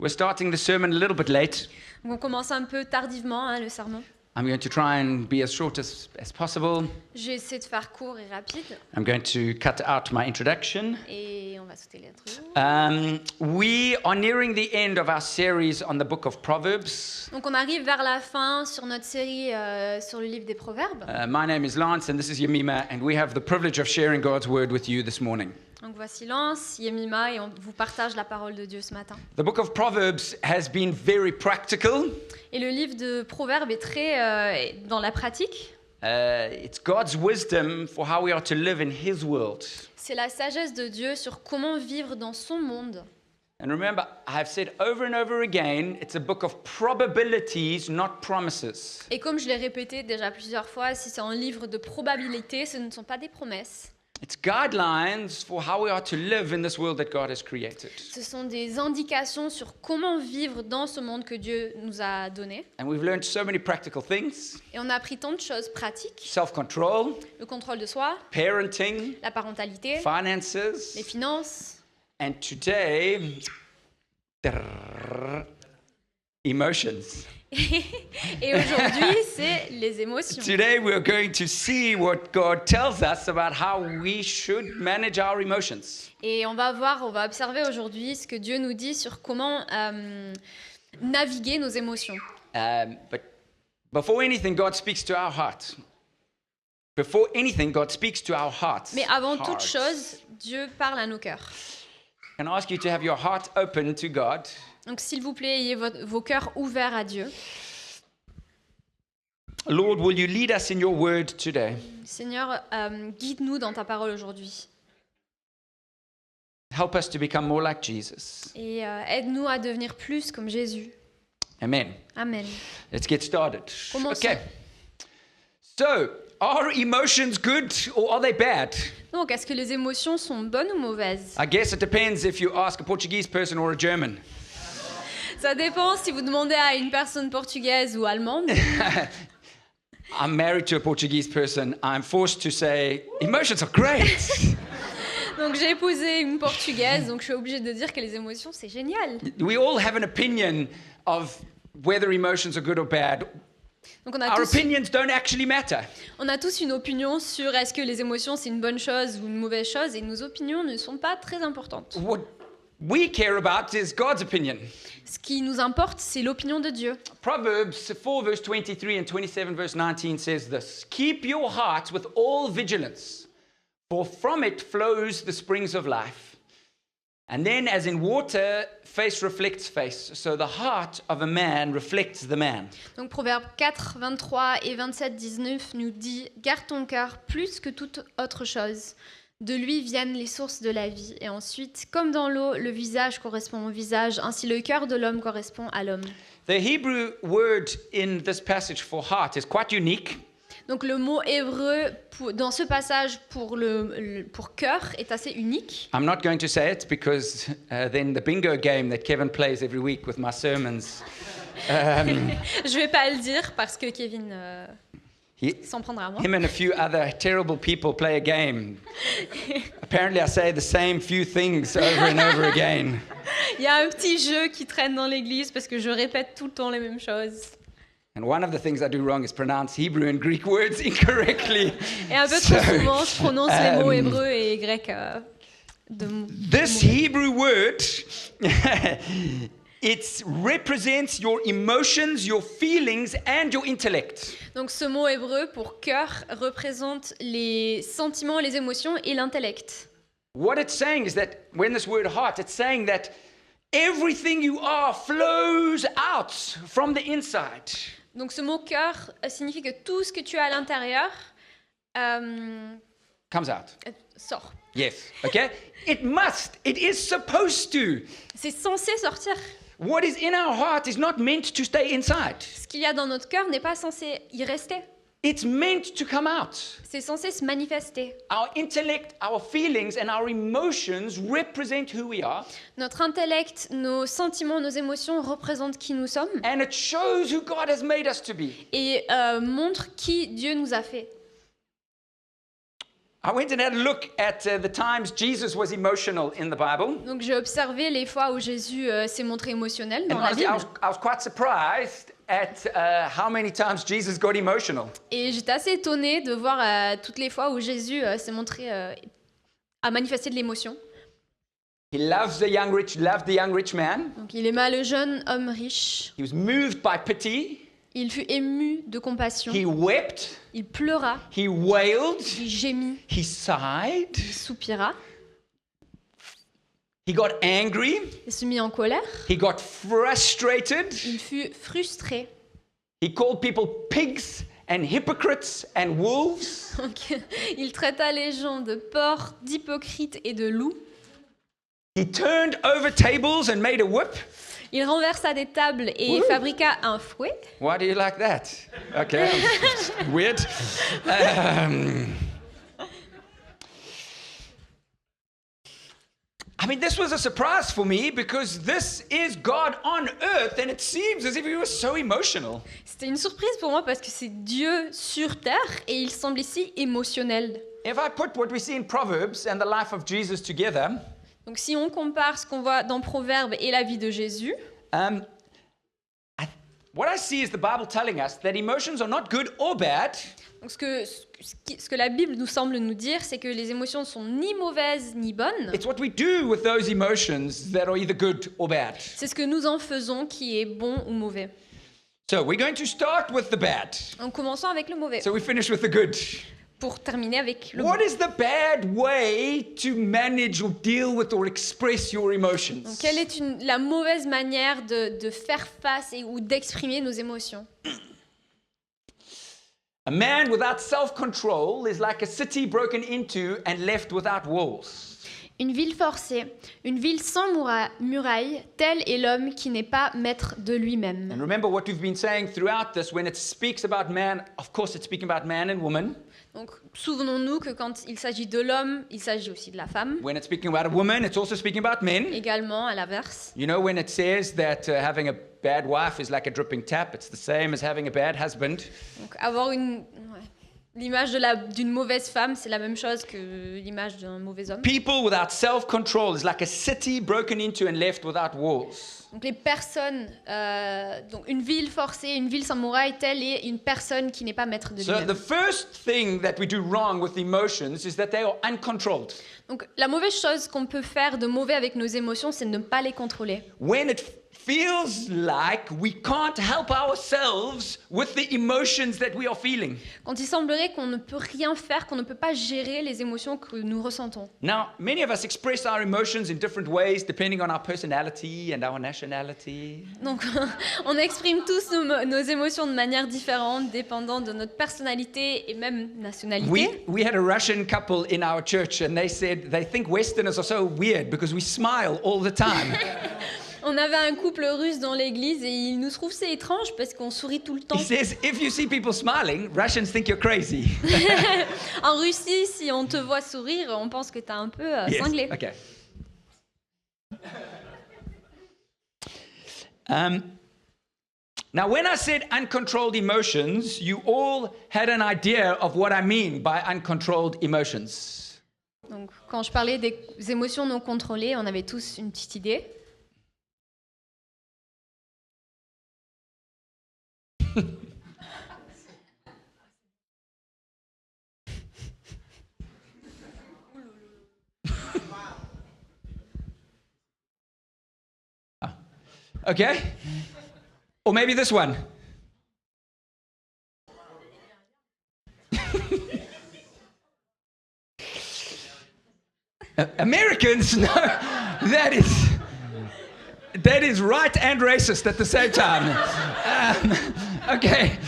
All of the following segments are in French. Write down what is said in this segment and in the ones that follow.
We're starting the sermon a little bit late. Donc on commence un peu tardivement le sermon. I'm going to try and be as short as possible. J'ai essayé de faire court et rapide I'm going to cut out my introduction. et on va sauter l'intro. We are nearing the end of our series on the book of Proverbs. Donc on arrive vers la fin sur notre série sur le livre des Proverbes. My name is Lance and this is Yemima, and we have the privilege of sharing God's word with you this morning. Donc voici Lance, Yemima et on vous partage la parole de Dieu ce matin. The book of Proverbs has been very practical. Et le livre de Proverbes est très dans la pratique. It's God's wisdom for how we are to live in His world. C'est la sagesse de Dieu sur comment vivre dans son monde. And remember, I have said over and over again, it's a book of probabilities, not promises. Et comme je l'ai répété déjà plusieurs fois, si c'est un livre de probabilités, ce ne sont pas des promesses. It's guidelines for how we are to live in this world that God has created. Ce sont des indications sur comment vivre dans ce monde que Dieu nous a donné. And we've learned so many practical things. Et on a appris tant de choses pratiques. Self-control, Le contrôle de soi, parenting, la parentalité, les finances, finances. and today, emotions. Et aujourd'hui, c'est les émotions. Today we're going to see what God tells us about how we should manage our emotions. Et on va observer aujourd'hui ce que Dieu nous dit sur comment naviguer nos émotions. But before anything, God speaks to our heart. Before anything, God speaks to our hearts. Mais avant toute Hearts. chose, Dieu parle à nos cœurs. Can I ask you to have your heart open to God? Donc s'il vous plaît, ayez vos cœurs ouverts à Dieu. Lord, will you lead us in your word today? Seigneur, guide-nous dans ta parole aujourd'hui. Help us to become more like Jesus. Et aide-nous à devenir plus comme Jésus. Amen. Amen. Let's get started. Commençons. Okay. So, are emotions good or are they bad? Donc, est-ce que les émotions sont bonnes ou mauvaises? I guess it depends if you ask a Portuguese person or a German. Ça dépend si vous demandez à une personne portugaise ou allemande. I'm married to a Portuguese person. I'm forced to say, emotions are great. Donc, j'ai épousé une portugaise, donc je suis obligée de dire que les émotions, c'est génial. We all have an opinion of whether emotions are good or bad. Donc, on a Our tous opinions don't actually matter. une opinion sur est-ce que les émotions, c'est une bonne chose ou une mauvaise chose, et nos opinions ne sont pas très importantes. What we care about is God's opinion. Ce qui nous importe, c'est l'opinion de Dieu. Proverbs 4 verse 23 and 27 verse 19 says this: Keep your heart with all vigilance, for from it flows the springs of life. And then, as in water, face reflects face, so the heart of a man reflects the man. Donc Proverbe 4, 23 et 27, 19 nous dit « Garde ton cœur plus que toute autre chose. De lui viennent les sources de la vie. » Et ensuite, comme dans l'eau, le visage correspond au visage, ainsi le cœur de l'homme correspond à l'homme. The Hebrew word in this passage for heart is quite unique. Donc le mot hébreu dans ce passage pour cœur est assez unique. I'm not going to say it because then the bingo game that Kevin plays every week with my sermons. Je vais pas le dire parce que Kevin s'en prendra à moi. Him and a few other terrible people play a game. Apparently I say the same few things over and over again. Il y a un petit jeu qui traîne dans l'église parce que je répète tout le temps les mêmes choses. And one of the things I do wrong is pronounce Hebrew and Greek words incorrectly. Et un peu trop souvent, je prononce les mots hébreux et grecs This Hebrew word, it represents your emotions, your feelings, and your intellect. Donc ce mot hébreu pour cœur représente les sentiments, les émotions et l'intellect. What it's saying is that when this word heart, it's saying that everything you are flows out from the inside. Donc ce mot cœur signifie que tout ce que tu as à l'intérieur Comes out. sort. Yes. Okay? It is supposed to. C'est censé sortir. What is in our heart is not meant to stay inside. Ce qu'il y a dans notre cœur n'est pas censé y rester. It's meant to come out. C'est censé se manifester. Our intellect, our feelings, and our emotions represent who we are. Notre intellect, nos sentiments, nos émotions représentent qui nous sommes And it shows who God has made us to be. et montrent qui Dieu nous a fait. I went and had a look at the times Jesus was emotional in the Bible. Donc j'ai observé les fois où Jésus s'est montré émotionnel dans And la honestly, Bible. I was quite surprised at how many times Jesus got emotional. Et j'étais assez étonnée de voir toutes les fois où Jésus s'est montré à manifester de l'émotion. He loves loved the young rich man. Donc il aima le jeune homme riche. He was moved by pity. Il fut ému de compassion. He wept. Il pleura. He wailed. Il gémit. He sighed. Il soupira. He got angry. Il se mit en colère. He got frustrated. Il fut frustré. He called people pigs and hypocrites and wolves. Donc, il traita les gens de porcs, d'hypocrites et de loups. He turned over tables and made a whip. Il renversa des tables et fabriqua un fouet. Why do you like that? Okay, weird. I mean, this was a surprise for me because this is God on earth and it seems as if he was so emotional. C'était une surprise pour moi parce que c'est Dieu sur terre et il semble ici émotionnel. If I put what we see in Proverbs and the life of Jesus together, Donc si on compare ce qu'on voit dans Proverbes et la vie de Jésus, what I see is the Bible telling us that emotions are not good or bad. donc ce que la Bible nous semble nous dire, c'est que les émotions ne sont ni mauvaises ni bonnes. It's what we do with those emotions that are either good or bad. C'est ce que nous en faisons qui est bon ou mauvais. So we're going to start with the bad. En commençant avec le mauvais, So we finish with the good. pour terminer avec le bon. What is the bad way to manage or deal with or express your emotions? Donc, quelle est la mauvaise manière de faire face ou d'exprimer nos émotions? A man without self-control is like a city broken into and left without walls. Une ville forcée, une ville sans muraille, tel est l'homme qui n'est pas maître de lui-même. And remember what we've been saying throughout this, when it speaks about man, of course it's speaking about man and woman. Donc, souvenons-nous que quand il s'agit de l'homme, il s'agit aussi de la femme. When it's speaking about a woman, it's also speaking about men. Également, à l'inverse. You know, when it says that having a bad wife is like a dripping tap, it's the same as having a bad husband. Donc, avoir l'image d'une mauvaise femme, c'est la même chose que l'image d'un mauvais homme. People without self-control is like a city broken into and left without walls. Donc les personnes, donc une ville forcée, une ville sans muraille, telle est une personne qui n'est pas maître de So the lui-même. first thing that we do wrong with emotions is that they are uncontrolled. Donc la mauvaise chose qu'on peut faire de mauvais avec nos émotions, c'est de ne pas les contrôler. When it feels like we can't help ourselves with the emotions that we are feeling. Quand il semblerait qu'on ne peut rien faire, qu'on ne peut pas gérer les émotions que nous ressentons. Now, many of us express our emotions in different ways depending on our personality and our nationality. Donc on exprime tous nos émotions de manière différente, dépendant de notre personnalité et même nationalité. We had a Russian couple in our church and they said they think Westerners are so weird because we smile all the time. On avait un couple russe dans l'église et ils nous trouvent c'est étrange parce qu'on sourit tout le temps. He says, if you see people smiling, Russians think you're crazy. En Russie, si on te voit sourire, on pense que t'es un peu cinglé. Yes. Okay. Now, when I said uncontrolled emotions, you all had an idea of what I mean by uncontrolled emotions. Donc, quand je parlais des émotions non contrôlées, on avait tous une petite idée. Okay? Or maybe this one. Americans, no, that is right and racist at the same time. Okay.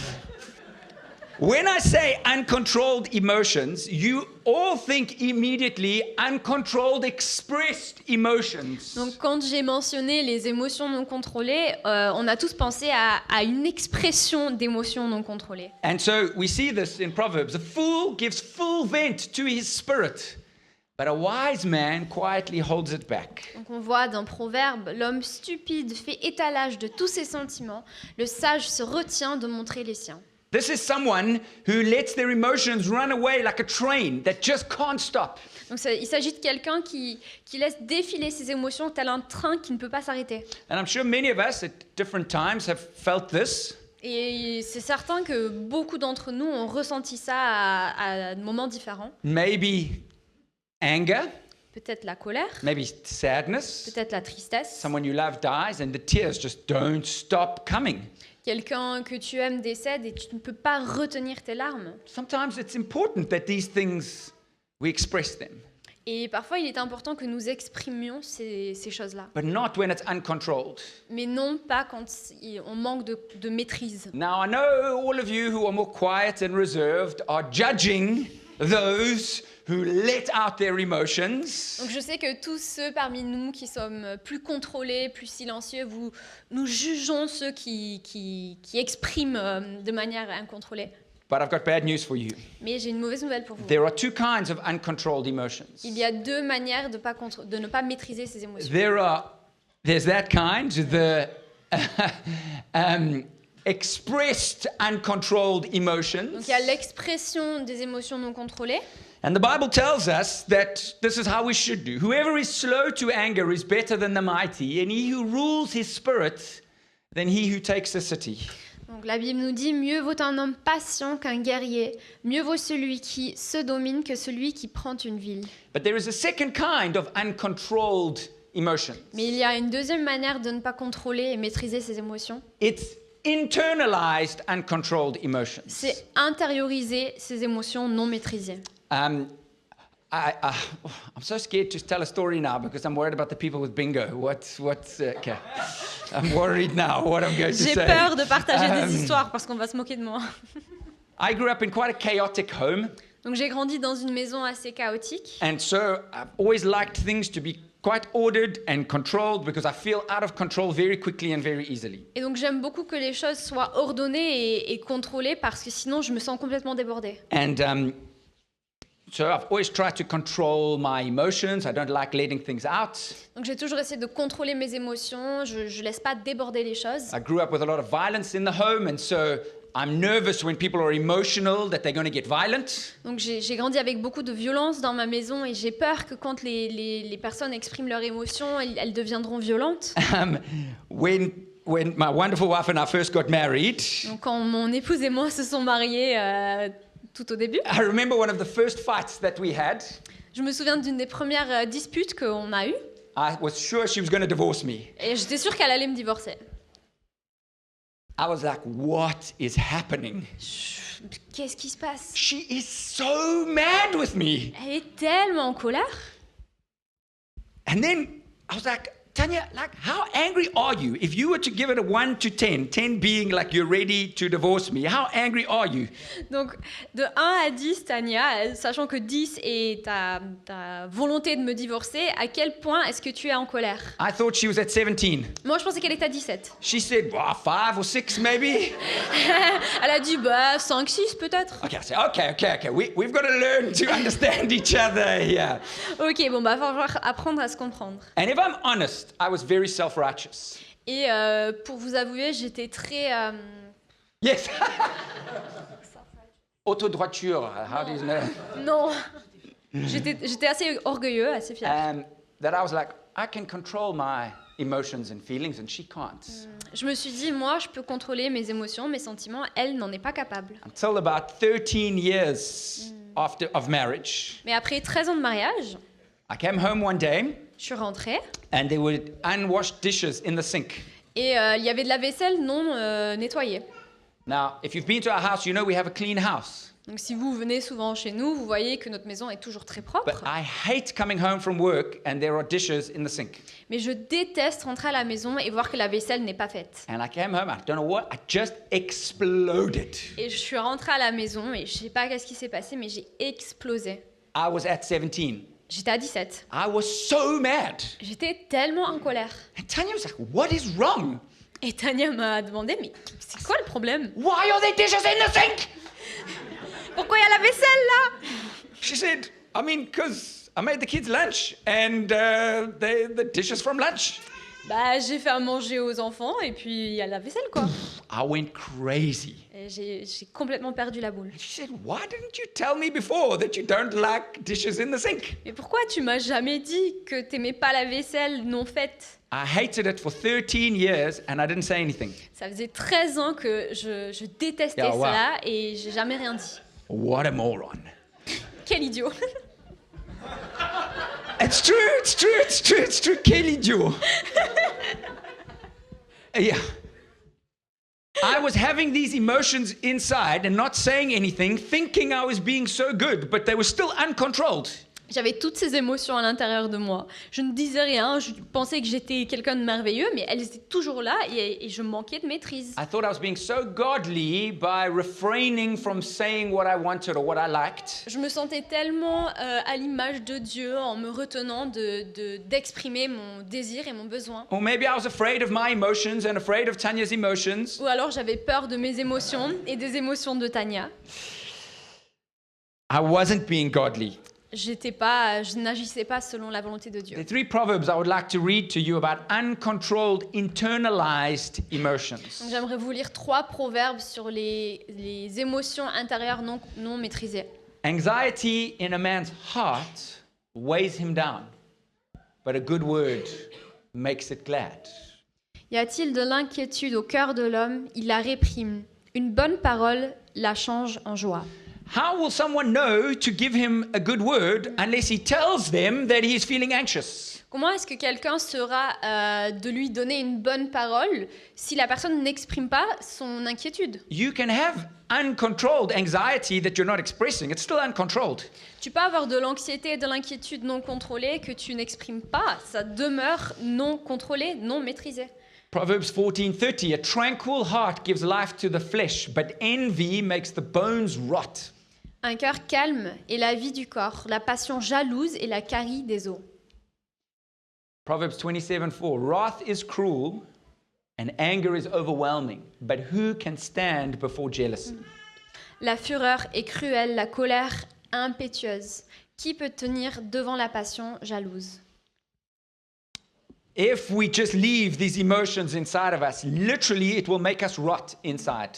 When I say uncontrolled emotions, you all think immediately uncontrolled expressed emotions. Donc, quand j'ai mentionné les émotions non contrôlées, on a tous pensé à une expression d'émotions non contrôlées. And so we see this in Proverbs. A fool gives full vent to his spirit, but a wise man quietly holds it back. Donc, on voit dans Proverbe, l'homme stupide fait étalage de tous ses sentiments, le sage se retient de montrer les siens. This is someone who lets their emotions run away like a train that just can't stop. Donc il s'agit de quelqu'un qui laisse défiler ses émotions tel un train qui ne peut pas s'arrêter. And I'm sure many of us at different times have felt this. Et c'est certain que beaucoup d'entre nous ont ressenti ça à des moments différents. Maybe anger, Peut-être la colère, maybe sadness. peut-être la tristesse. Someone you love dies and the tears just don't stop coming. Quelqu'un que tu aimes décède et tu ne peux pas retenir tes larmes. Sometimes it's important that these things, we express them, Et parfois, il est important que nous exprimions ces choses-là. but not when it's uncontrolled. Mais non pas quand on manque de maîtrise. Now, I know all of you who are more quiet and reserved are judging those who let out their emotions. Donc je sais que tous ceux parmi nous qui sommes plus contrôlés, plus silencieux, nous jugeons ceux qui expriment de manière incontrôlée. But I've got bad news for you. Mais j'ai une mauvaise nouvelle pour vous. There are two kinds of uncontrolled emotions. Il y a deux manières de ne pas maîtriser ses émotions. There's that kind, the expressed uncontrolled emotions. Donc il y a l'expression des émotions non contrôlées. And the Bible tells us that this is how we should do. Whoever is slow to anger is better than the mighty, and he who rules his spirit than he who takes a city. Donc la Bible nous dit, mieux vaut un homme patient qu'un guerrier, mieux vaut celui qui se domine que celui qui prend une ville. But there is a second kind of uncontrolled emotion. Mais il y a une deuxième manière de ne pas contrôler et maîtriser ses émotions. It's internalized uncontrolled emotions. C'est intérioriser ses émotions non maîtrisées. I'm so scared to tell a story now because I'm worried about the people with bingo. Okay. I'm worried now what I'm going to say. J'ai peur de partager des histoires parce qu'on va se moquer de moi. I grew up in quite a chaotic home. Donc j'ai grandi dans une maison assez chaotique. And so I've always liked things to be quite ordered and controlled because I feel out of control very quickly and very easily. Et donc j'aime beaucoup que les choses soient ordonnées et contrôlées parce que sinon je me sens complètement débordée. And so I've always tried to control my emotions. I don't like letting things out. Donc j'ai toujours essayé de contrôler mes émotions, je laisse pas déborder les choses. I grew up with a lot of violence in the home, and so I'm nervous when people are emotional that they're going to get violent. Donc j'ai grandi avec beaucoup de violence dans ma maison et j'ai peur que quand les personnes expriment leurs émotions, elles deviendront violentes. When my wonderful wife and I first got married, Donc quand mon épouse et moi se sont mariés tout au début, I remember one of the first fights that we had. je me souviens d'une des premières disputes qu'on a eues I was sure she was going to divorce me. et j'étais sûre qu'elle allait me divorcer. I was like, what is happening? Qu'est-ce qui se passe? She is so mad with me. Elle est tellement en colère. And then I was like, Tanya, like, how angry are you? If you were to give it a 1 to 10, 10 being like you're ready to divorce me, how angry are you? Donc, de 1 à 10, Tania, sachant que 10 est ta volonté de me divorcer, à quel point est-ce que tu es en colère? I thought she was at 17. Moi, je pensais qu'elle était à 17. She said, 5 or 6 maybe. Elle a dit, 5, 6 peut-être. Okay, I said, okay. We've got to learn to understand each other here. Ok, bon, va falloir apprendre à se comprendre. And if I'm honest, I was very self-righteous. Et pour vous avouer, j'étais très... Yes. Autodroiture, how do you know? Non, j'étais assez orgueilleux, assez fier. That I was like, I can control my emotions and feelings and she can't. Je me suis dit, moi, je peux contrôler mes émotions, mes sentiments. Elle n'en est pas capable. Until about 13 years of marriage, Mais après 13 ans de mariage, I came home one day je suis rentrée and there were unwashed dishes in the sink. et il y avait de la vaisselle non nettoyée. Now, if you've been to our house, you know we have a clean house. Donc si vous venez souvent chez nous, vous voyez que notre maison est toujours très propre. But I hate coming home from work and there are dishes in the sink. Mais je déteste rentrer à la maison et voir que la vaisselle n'est pas faite. And I came home, I don't know what, I just exploded. Et je suis rentrée à la maison et je sais pas qu'est-ce qui s'est passé, mais j'ai explosé. I was at 17. J'étais à 17. I was so mad. J'étais tellement en colère. And Tanya was like, what is wrong? Et Tania m'a demandé, mais c'est quoi le problème? Why are there dishes in the sink? Pourquoi il y a la vaisselle là? She said, I mean, because I made the kids lunch and the dishes from lunch. Bah, j'ai fait à manger aux enfants et puis il y a la vaisselle quoi. I went crazy. Et j'ai complètement perdu la boule. She said, why didn't you tell me before that you don't like dishes in the sink? Mais pourquoi tu m'as jamais dit que t'aimais pas la vaisselle non faite? I hated it for 13 years and I didn't say anything. Ça faisait 13 ans que je détestais Yeah, wow. cela et j'ai jamais rien dit. What a moron. Quel idiot. It's true, it's true, it's true, it's true. Quel idiot. Yeah. I was having these emotions inside and not saying anything, thinking I was being so good, but they were still uncontrolled. J'avais toutes ces émotions à l'intérieur de moi. Je ne disais rien, je pensais que j'étais quelqu'un de merveilleux, mais elles étaient toujours là et je manquais de maîtrise. I thought I was being so godly by refraining from saying what I wanted or what I liked. Je me sentais tellement à l'image de Dieu en me retenant d'exprimer mon désir et mon besoin. Or maybe I was afraid of my emotions and afraid of Tanya's emotions. Ou alors j'avais peur de mes émotions et des émotions de Tania. I wasn't being godly. Je n'agissais pas selon la volonté de Dieu. There are 3 proverbs I would like to read to you about uncontrolled, internalized emotions. Donc, j'aimerais vous lire 3 proverbes sur les émotions intérieures non maîtrisées. Anxiety in a man's heart weighs him down, but a good word makes it glad. Y a-t-il de l'inquiétude au cœur de l'homme? Il la réprime. Une bonne parole la change en joie. How will someone know to give him a good word unless he tells them that he is feeling anxious? Comment est-ce que quelqu'un saura de lui donner une bonne parole si la personne n'exprime pas son inquiétude? You can have uncontrolled anxiety that you're not expressing. It's still uncontrolled. Tu peux avoir de l'anxiété et de l'inquiétude non contrôlées que tu n'exprimes pas. Ça demeure non contrôlé, non maîtrisé. Proverbs 14:30, a tranquil heart gives life to the flesh, but envy makes the bones rot. Un cœur calme est la vie du corps, la passion jalouse est la carie des os. Proverbs 27:4, wrath is cruel and anger is overwhelming, but who can stand before jealousy? La fureur est cruelle, la colère impétueuse. Qui peut tenir devant la passion jalouse? If we just leave these emotions inside of us, literally it will make us rot inside.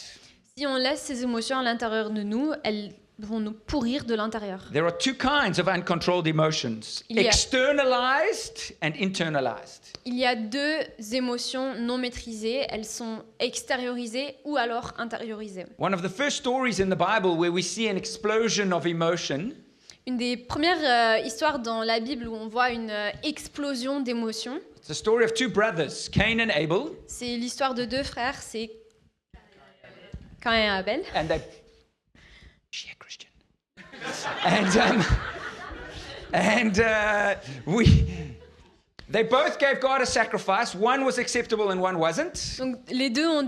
Si on laisse ces émotions à l'intérieur de nous, elles vont nous pourrir de l'intérieur. There are 2 kinds of uncontrolled emotions, Yeah. externalized and internalized. Il y a 2 émotions non maîtrisées, elles sont extériorisées ou alors intériorisées. One of the first stories in the Bible where we see an explosion of emotion Une des premières histoires dans la Bible où on voit une explosion d'émotions, it's the story of 2 brothers, Cain and Abel, c'est l'histoire de 2 frères, c'est Caïn et Abel. and they she a Christian. They both gave God a sacrifice. One was acceptable and one wasn't. Donc les deux ont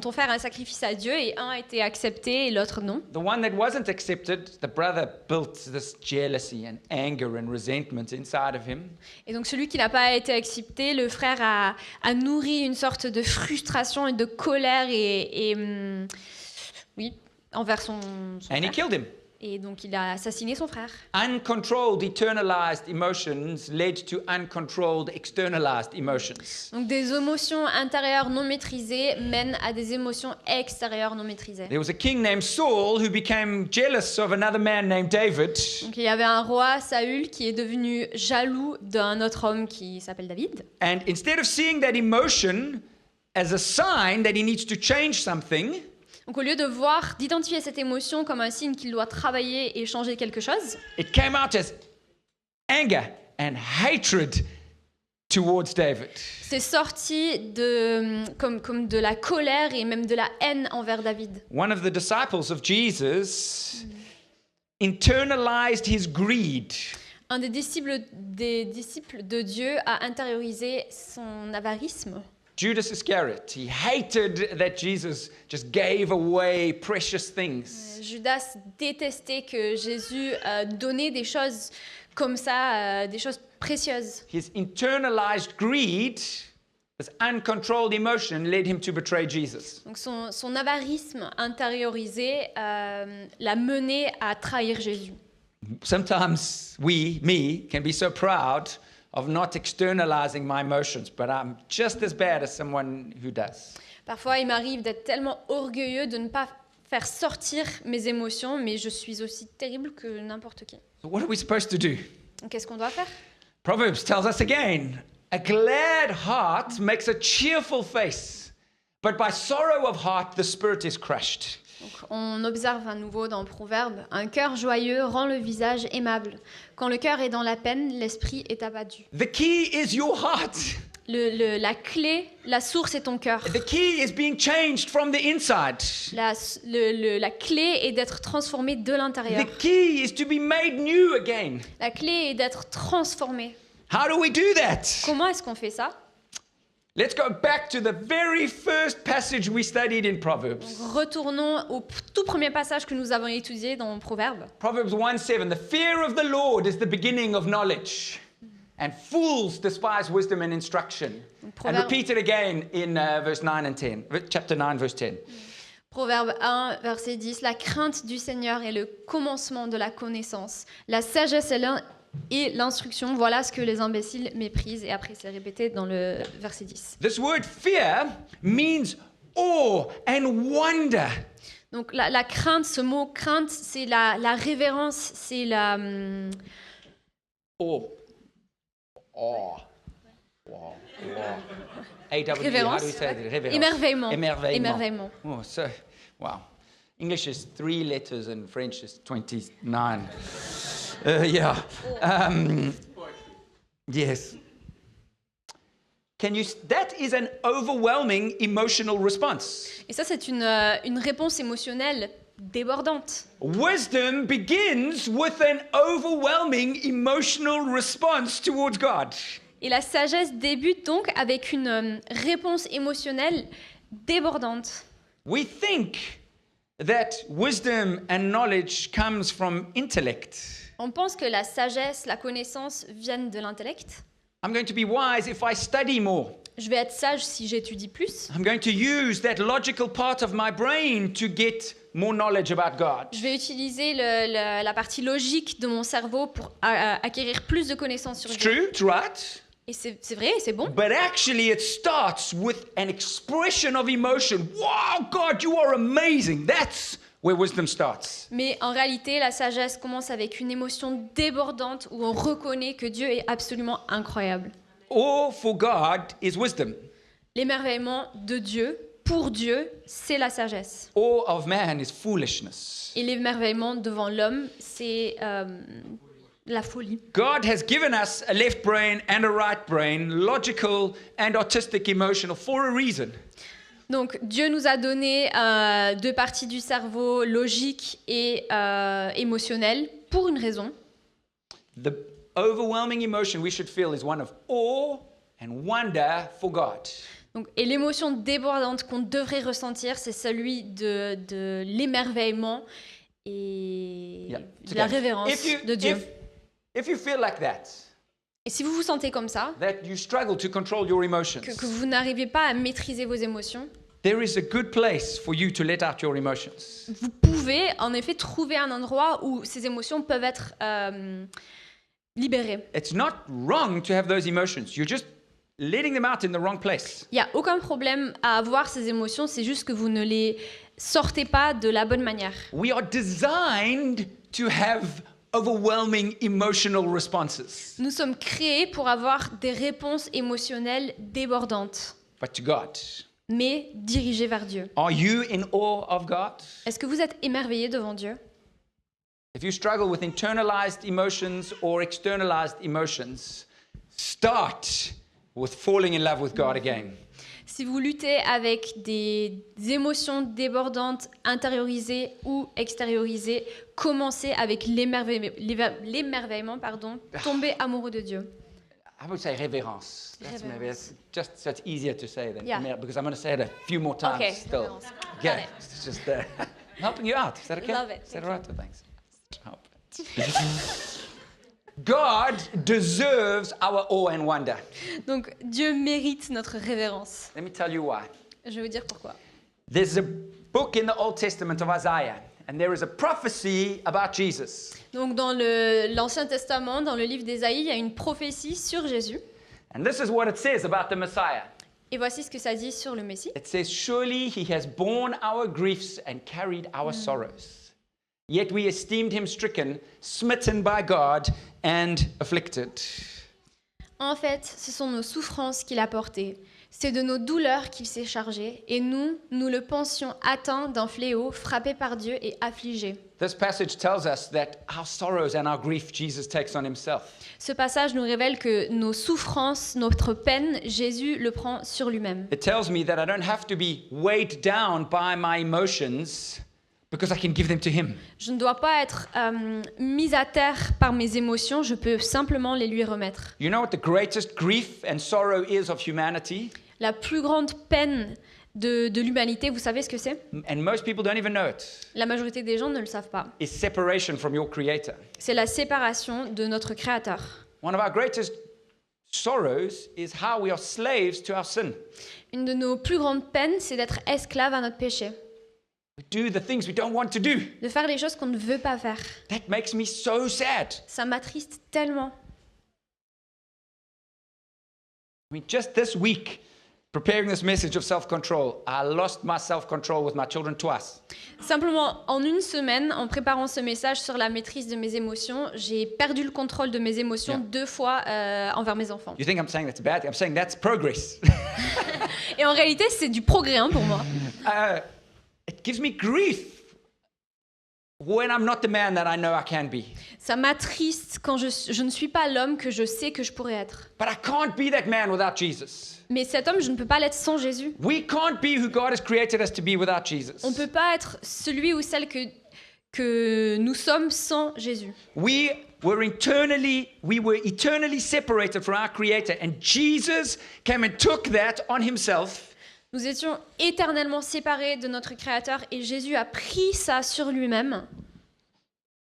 offert un sacrifice à Dieu et un a été accepté et l'autre non. The one that wasn't accepted, the brother built this jealousy and anger and resentment inside of him. Et donc celui qui n'a pas été accepté, le frère a nourri une sorte de frustration et de colère oui, envers son And he frère. killed him. Et donc il a assassiné son frère. Uncontrolled, eternalized emotions led to uncontrolled, externalized emotions. Donc des émotions intérieures non maîtrisées mènent à des émotions extérieures non maîtrisées. There was a king named Saul who became jealous of another man named David. Donc il y avait un roi, Saül, qui est devenu jaloux d'un autre homme qui s'appelle David. And instead of seeing that emotion as a sign that he needs to change something, Donc au lieu d'identifier cette émotion comme un signe qu'il doit travailler et changer quelque chose, it came out as anger and hatred towards David. c'est sorti comme de la colère et même de la haine envers David. One of the disciples of Jesus internalized his greed. Un des disciples de Dieu a intériorisé son avarisme. Judas Iscariot, he hated that Jesus just gave away precious things. Judas détestait que Jésus donnait des choses comme ça, des choses précieuses. His internalized greed, this uncontrolled emotion, led him to betray Jesus. Donc son avarisme intériorisé l'a mené à trahir Jésus. Sometimes me, can be so proud of not externalizing my emotions, but I'm just as bad as someone who does. Parfois, il m'arrive d'être tellement orgueilleux de ne pas faire sortir mes émotions, mais je suis aussi terrible que n'importe qui. So what are we supposed to do? Donc, qu'est-ce qu'on doit faire? Proverbs tells us again, a glad heart makes a cheerful face, but by sorrow of heart the spirit is crushed. Donc, on observe à nouveau dans Proverbe, un cœur joyeux rend le visage aimable. Quand le cœur est dans la peine, l'esprit est abattu. The key is your heart. La clé, la source est ton cœur. The key is being changed from the inside. La clé est d'être transformé de l'intérieur. The key is to be made new again. La clé est d'être transformé. How do we do that? Comment est-ce qu'on fait ça? Let's go back to the very first passage we studied in Proverbs. Donc, retournons au tout premier passage que nous avons étudié dans Proverbe. Proverbs 1:7. The fear of the Lord is the beginning of knowledge, and fools despise wisdom and instruction. And repeat it again in verse 9 and 10. Chapter 9, verse 10. Proverbe 1, verset 10. La crainte du Seigneur est le commencement de la connaissance. La sagesse et l'instruction, voilà ce que les imbéciles méprisent. Et après, c'est répété dans le verset 10. This word fear means awe and wonder. Donc la crainte, ce mot crainte, c'est la révérence, c'est la... Awe. Awe. Wow. A-W, Révérence. how do we say that? Révérence. Émerveillement. Émerveillement. Oh, so, wow. English is 3 letters and French is 29. Yeah. Yes. That is an overwhelming emotional response. Et ça, c'est une réponse émotionnelle débordante. Wisdom begins with an overwhelming emotional response towards God. Et la sagesse débute donc avec une réponse émotionnelle débordante. We think that wisdom and knowledge comes from intellect. On pense que la sagesse, la connaissance viennent de l'intellect. I'm going to be wise if I study more. Je vais être sage si j'étudie plus. I'm going to use that logical part of my brain to get more knowledge about God. Je vais utiliser la partie logique de mon cerveau pour acquérir plus de connaissances sur It's Dieu. true, it's right. Et c'est vrai, c'est bon. But actually it starts with an expression of emotion. Wow, God, you are amazing. That's where wisdom starts. Mais en réalité, la sagesse commence avec une émotion débordante où on reconnaît que Dieu est absolument incroyable. All for God is wisdom. L'émerveillement de Dieu, pour Dieu, c'est la sagesse. All of man is foolishness. Et l'émerveillement devant l'homme, c'est la folie. God has given us a left brain and a right brain, logical and artistic emotional, for a reason. Donc Dieu nous a donné deux parties du cerveau, logique et émotionnel, pour une raison. The overwhelming emotion we should feel is one of awe and wonder for God. Donc, et l'émotion débordante qu'on devrait ressentir, c'est celui de l'émerveillement et de la révérence de Dieu. If you feel like that, et si vous vous sentez comme ça, that you struggle to control your emotions, que vous n'arrivez pas à maîtriser vos émotions, there is a good place for you to let out your emotions. vous pouvez en effet trouver un endroit où ces émotions peuvent être libérées. It's not wrong to have those emotions. You're just letting them out in the wrong place. Il n'y a aucun problème à avoir ces émotions, c'est juste que vous ne les sortez pas de la bonne manière. We are designed to have overwhelming emotional responses. Nous sommes créés pour avoir des réponses émotionnelles débordantes, But to God. mais dirigées vers Dieu. Are you in awe of God? Est-ce que vous êtes émerveillé devant Dieu? If you struggle with internalized emotions or externalized emotions, start with falling in love with God again. Si vous luttez avec des émotions débordantes, intériorisées ou extériorisées, commencez avec l'émerveillement, tombez amoureux de Dieu. I would say révérence. That's Révérence. maybe it's just so it's easier to say than Yeah. because I'm going to say it a few more times Okay, still. révérence. Got Yeah, it. it's just helping you out. Is that okay? Love it. Is that Thank all right? Oh, thanks. Help. God deserves our awe and wonder. Donc Dieu mérite notre révérence. Let me tell you why. Je vais vous dire pourquoi. There's a book in the Old Testament of Isaiah, and there is a prophecy about Jesus. Donc dans l'Ancien Testament, dans le livre d'Ésaïe, il y a une prophétie sur Jésus. And this is what it says about the Messiah. Et voici ce que ça dit sur le Messie. It says, "Surely he has borne our griefs and carried our sorrows. Yet we esteemed him stricken, smitten by God, and afflicted." En fait, ce sont nos souffrances qu'il a portées. C'est de nos douleurs qu'il s'est chargé. Et nous le pensions atteint d'un fléau, frappé par Dieu et affligé. This passage tells us that our sorrows and our grief Jesus takes on himself. Ce passage nous révèle que nos souffrances, notre peine, Jésus le prend sur lui-même. It tells me that I don't have to be weighed down by my emotions because I can give them to him. Je ne dois pas être mise à terre par mes émotions, je peux simplement les lui remettre. You know what the greatest grief and sorrow is of humanity? La plus grande peine de l'humanité, vous savez ce que c'est? And most people don't even know it. La majorité des gens ne le savent pas. Is separation from your creator. C'est la séparation de notre Créateur. One of our greatest sorrows is how we are slaves to our sin. Une de nos plus grandes peines, c'est d'être esclave à notre péché. We do the things we don't want to do. De faire les choses qu'on ne veut pas faire. That makes me so sad. Ça m'attriste tellement. I mean, just this week, preparing this message of self-control, I lost my self-control with my children twice. Simplement, en une semaine, en préparant ce message sur la maîtrise de mes émotions, j'ai perdu le contrôle de mes émotions 2 fois envers mes enfants. You think I'm saying that's a bad thing? I'm saying that's progress. Et en réalité, c'est du progrès pour moi. It gives me grief when I'm not the man that I know I can be. Ça m'attriste quand je ne suis pas l'homme que je sais que je pourrais être. But I can't be that man without Jesus. Mais cet homme, je ne peux pas l'être sans Jésus. We can't be who God has created us to be without Jesus. On ne peut pas être celui ou celle que nous sommes sans Jésus. We were eternally separated from our Creator, and Jesus came and took that on himself. Nous étions éternellement séparés de notre Créateur et Jésus a pris ça sur lui-même.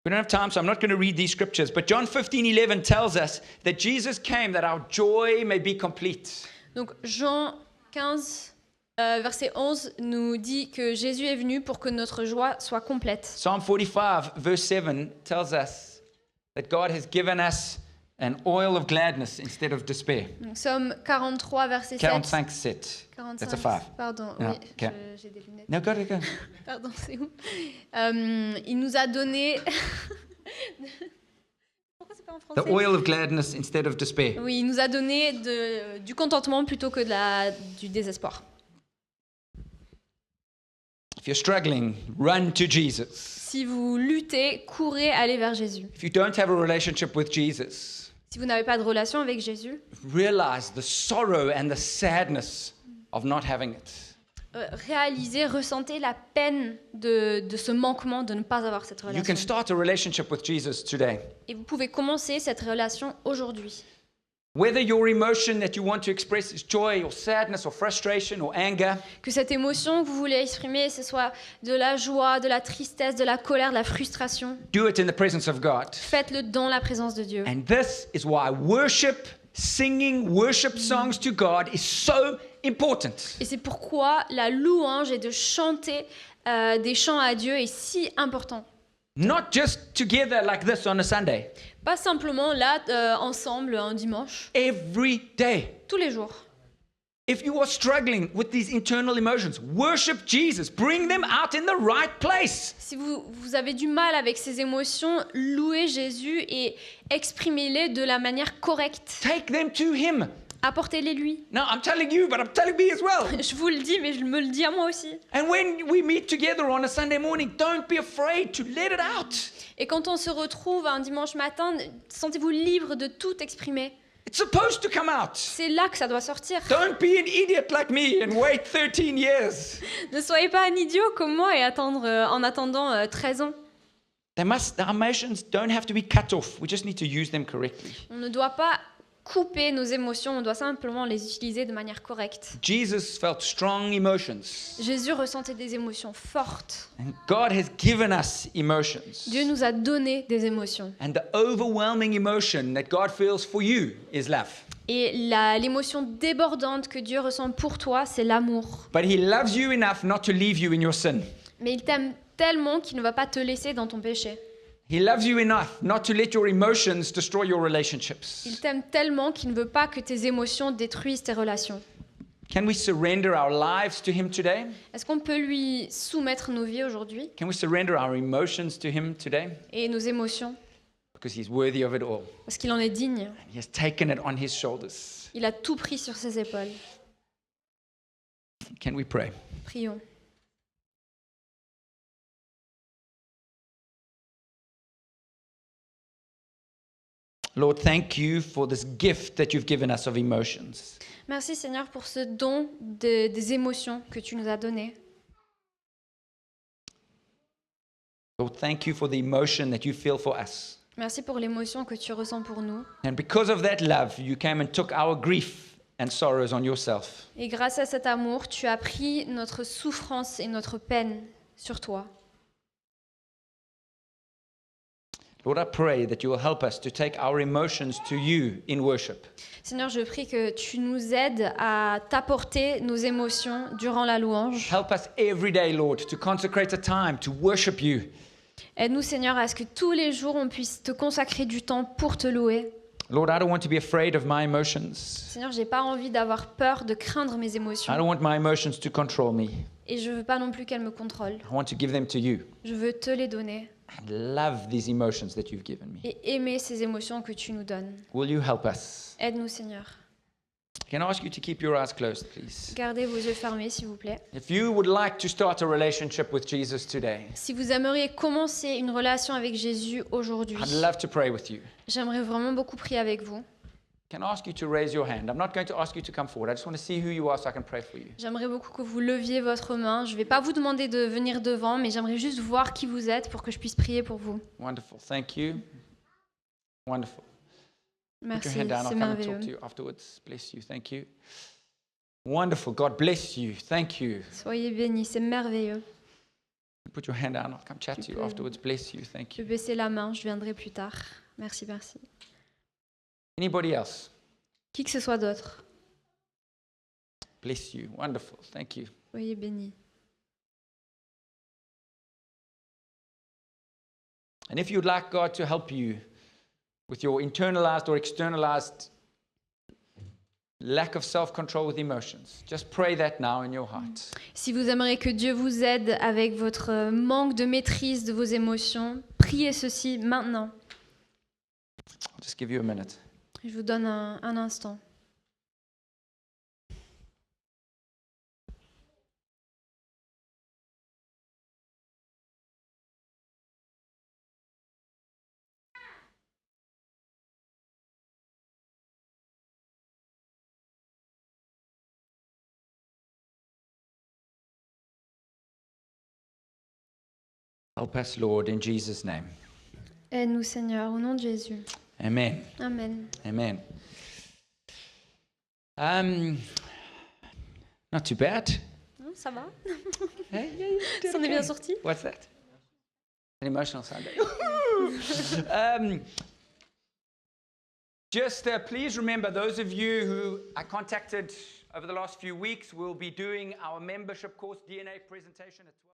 We don't have time, so I'm not going to read these scriptures, but John 15:11 tells us that Jesus came that our joy may be complete. Donc Jean 15, verset 11 nous dit que Jésus est venu pour que notre joie soit complète. Psalm 45, verse 7 tells us that God has given us an oil of gladness instead of despair. Donc, Psaume 43, verset 7. 45:7. 45, That's a 5. Pardon, Yeah, oui, okay. j'ai des lunettes. No, go, go. Pardon, c'est où? Il nous a donné... Pourquoi c'est pas en The français? oil of gladness instead of despair. Oui, il nous a donné du contentement plutôt que du désespoir. If you're struggling, run to Jesus. Si vous luttez, courez, allez vers Jésus. If you don't have a relationship with Jesus, Si vous n'avez pas de relation avec Jésus, realize the sorrow and the sadness of not having it. réalisez, ressentez la peine de ce manquement de ne pas avoir cette You can relation. start a relationship with Jesus today. Et vous pouvez commencer cette relation aujourd'hui. Whether your emotion that you want to express is joy or sadness or frustration or anger, Que cette émotion que vous voulez exprimer, ce soit de la joie, de la tristesse, de la colère, de la frustration, do it in the presence of God. faites-le dans la présence de Dieu. And this is why singing worship songs to God is so important. Et c'est pourquoi la louange et de chanter des chants à Dieu est si important. Not just together like this on a Sunday, Pas simplement là, ensemble, un dimanche, every day. tous les jours. If you are struggling with these internal emotions, worship Jesus. Bring them out in the right place. Si vous avez du mal avec ces émotions, louez Jésus et exprimez-les de la manière correcte. Take them to Him. Apportez-les lui. Now, I'm telling you, but I'm telling me as well. Je vous le dis, mais je me le dis à moi aussi. And when we meet together on a Sunday morning, don't be afraid to let it out. Et quand on se retrouve un dimanche matin, sentez-vous libre de tout exprimer. It's supposed to come out. C'est là que ça doit sortir. Don't be an idiot like me and wait 13 years. Ne soyez pas un idiot comme moi et en attendant 13 ans. Our emotions don't have to be cut off. We just need to use them correctly. On ne doit pas couper nos émotions, on doit simplement les utiliser de manière correcte. Jesus felt strong emotions. Jésus ressentait des émotions fortes. And God has given us emotions. Dieu nous a donné des émotions. And the overwhelming emotion that God feels for you is love. Et l'émotion débordante que Dieu ressent pour toi, c'est l'amour. But He loves you enough not to leave you in your sin. Mais il t'aime tellement qu'il ne va pas te laisser dans ton péché. He loves you enough not to let your emotions destroy your Il relationships. t'aime tellement qu'il ne veut pas que tes émotions détruisent tes relations. Can we surrender our lives to Him today? Est-ce qu'on peut lui soumettre nos vies aujourd'hui Can we surrender our emotions to Him today? et nos émotions? Because He's worthy of it all. Parce qu'il en est digne. He has taken it on His shoulders. Il a tout pris sur ses épaules. Can we pray? Prions. Lord, thank you for this gift that you've given us of emotions. Merci Seigneur pour ce don des émotions que tu nous as donné. Lord, thank you for the emotion that you feel for us. Merci pour l'émotion que tu ressens pour nous. And because of that love, you came and took our grief and sorrows on yourself. Et grâce à cet amour, tu as pris notre souffrance et notre peine sur toi. Lord, I pray that you will help us to take our emotions to you in worship. Seigneur, je prie que tu nous aides à t'apporter nos émotions durant la louange. Help us every day, Lord, to consecrate a time to worship you. Aide-nous, Seigneur, à ce que tous les jours, on puisse te consacrer du temps pour te louer. Lord, I don't want to be afraid of my emotions. Seigneur, j'ai pas envie d'avoir peur, de craindre mes I émotions. don't want my emotions to control me. Et je veux pas non plus qu'elles me contrôlent. I want to give them to you Je veux te les donner and love these emotions that you've given me. et aimer ces émotions que tu nous donnes. Will you help us? Aide-nous, Seigneur. Can I ask you to keep your eyes closed, please? Gardez vos yeux fermés, s'il vous plaît. If you would like to start a relationship with Jesus today, Si vous aimeriez commencer une relation avec Jésus aujourd'hui, I'd love to pray with you. j'aimerais vraiment beaucoup prier avec vous. Can I ask you to raise your hand? I'm not going to ask you to come forward. I just want to see who you are so I can pray for you. J'aimerais beaucoup que vous leviez votre main. Je ne vais pas vous demander de venir devant, mais j'aimerais juste voir qui vous êtes pour que je puisse prier pour vous. Wonderful. Thank you. Wonderful. Put Merci, your hand down. I'll c'est come and talk to merveilleux. you afterwards. Bless you. Thank you. Wonderful. God bless you. Thank you. Soyez bénis, c'est merveilleux. Put your hand down. I'll come chat to you afterwards. Bless you. Thank Je you. vais baisser la main, je viendrai plus tard. Merci, merci. Anybody else? Qui que ce soit d'autre, Bless you. Wonderful. Thank you. soyez bénis. And if you'd like God to help you with your internalized or externalized lack of self-control with emotions, just pray that now in your heart. Si vous aimeriez que Dieu vous aide avec votre manque de maîtrise de vos émotions, priez ceci maintenant. I'll just give you a minute. Je vous donne un instant. Help us, Lord, in Jesus' name. Aide-nous, Seigneur, au nom de Jésus. Amen. Amen. Amen. Not too bad. Non, ça va? Hey, yeah, you did Ça en est bien okay. sorti? What's that? An emotional Sunday. Just please remember, those of you who I contacted over the last few weeks, we'll be doing our membership course DNA presentation at 12.